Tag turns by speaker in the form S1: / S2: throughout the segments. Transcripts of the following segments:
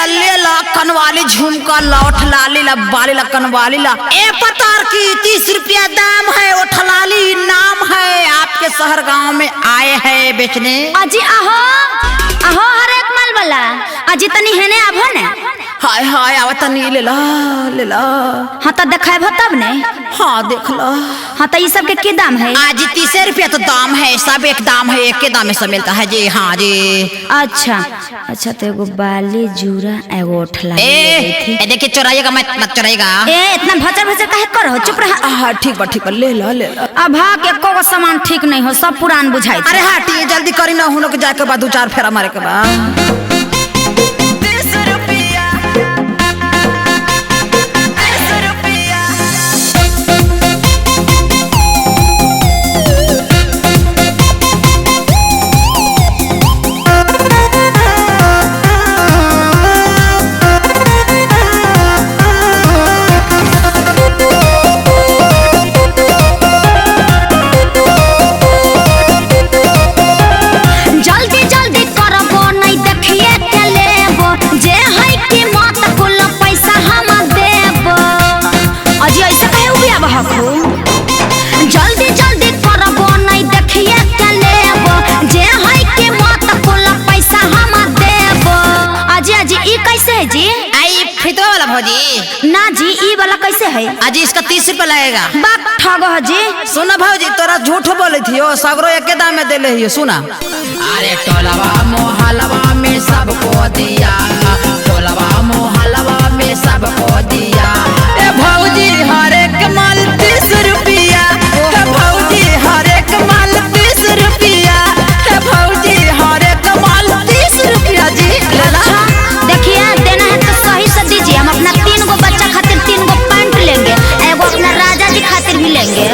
S1: ले ला कनवाली झुमका लौट लाली ला बाली ला कनवाली ला ए पतार की 30 रुपया दाम है। ओठलाली नाम है आपके शहर गांव में आए हैं बेचने।
S2: अजी आहो आहो हर एक माल वाला अजी तनी हेने आबो ने।
S1: हाय हाय आवत नहीं ले ला ले ला।
S2: हाँ तो देखाब तब ने।
S1: हाँ देख लो।
S2: हाँ तो ये सब के क्या दाम है?
S1: आज 30 रुपया तो दाम है, सब एक दाम है, एक के दाम में सब मिलता है जी। हाँ जी
S2: अच्छा अच्छा तो एगो बाली जूरा एगो ओठलाली
S1: ए देखिए चोराइएगा मत चोराइएगा।
S2: ए इतना भचर भचर काहे करो, चुप रहा।
S1: हाँ ठीक बा ले ला ले ला।
S2: अब भाग एको को सामान ठीक नहीं हो, सब पुरान बुझाई।
S1: अरे हटिए जल्दी करी ना, हम लोग जाके बाद 2-4 फेरा मारे के बाद। जल्दी जल्दी करबो नहीं देखिए के लेबो, जे है के मत कुल पैसा हम देबो। अजी अजी ई कैसे है जी? आई फितवा वाला भौजी। ना जी ई वाला कैसे है? अजी इसका 30 रुपया लगेगा। बात ठग है जी। सुना भौजी तोरा झूठ बोले थी ओ, सगरो एक दाम में देले हियो। सुना अरे टोलवा मोहल्ला में सबको दिया, टोलवा मोहल्ला में सबको दिया। ए भौजी हर एक माल 30 रुपया, हे भौजी हर एक माल 30 रुपया, हे भौजी हर एक माल 30 रुपया जी। अच्छा देखिए देना है तो सही से दीजिए, हम अपना 3 गो बच्चा खातिर 3 गो पैंट लेंगे, एगो अपना राजा जी खातिर भी लेंगे।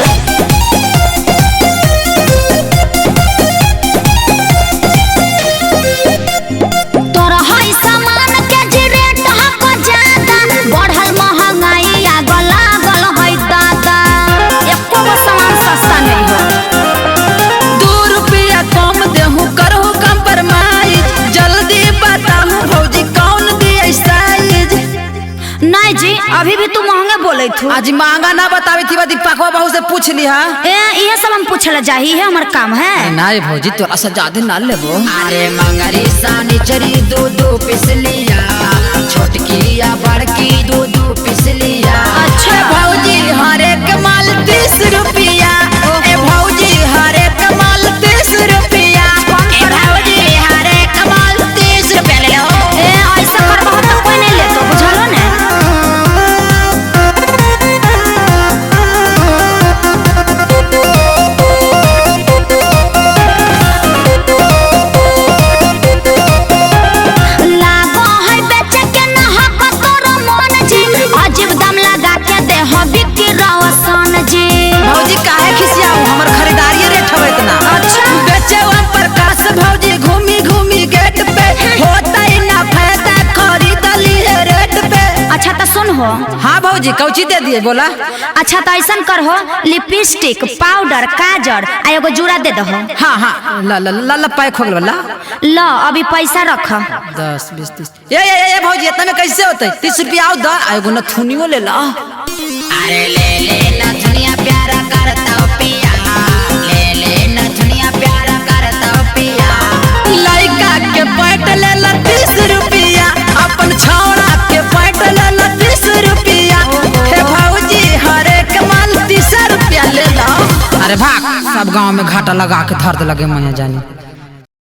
S1: अभी भी तू महंगा बोले थू। आज महंगा ना बतावे थी बा दीपकवा बहू से पूछ लिहा। ये सब हम पूछला जाही है, हमार काम है। ना रे भौजी तोरा से ज्यादा ना लेबो। अरे मंगरी सानी चरी 2-2 पीस लिया, छोटकी या बड़की 2-2 पीस लिया। अच्छा भौजी हर एक माल 30 रुपया, ए भौजी हर एक माल 30 रुपया, ए भौजी हर एक माल 30 रुपया ले लो। ऐसा करबो तो कोई नहीं ले तो बुझलो ने। हाँ भौजी कौची दे दिए बोला। अच्छा तो ऐसा कर हो, लिपस्टिक पाउडर काजर आ एगो जूड़ा दे दो। हाँ हाँ ला ला ला ला पैक हो गला। लो अभी पैसा रख 10 20 30। ये भौजी इतना में कैसे होते? 30 रुपया आओ दा, एगो नथुनियो ले ला। अरे ले ले नथुनिया प्यारा करता पिया, ले ले नथुनिया प्यारा करता पिया। लइका के पैट ले ला 30 रुपया, अपन छौड़ा के पैट ले ला 30 रुपया, हे भौजी हर एक माल 30 रुपया ले ला। अरे भाग सब गांव में घाटा लगा के धर दे लगे मैं जानी।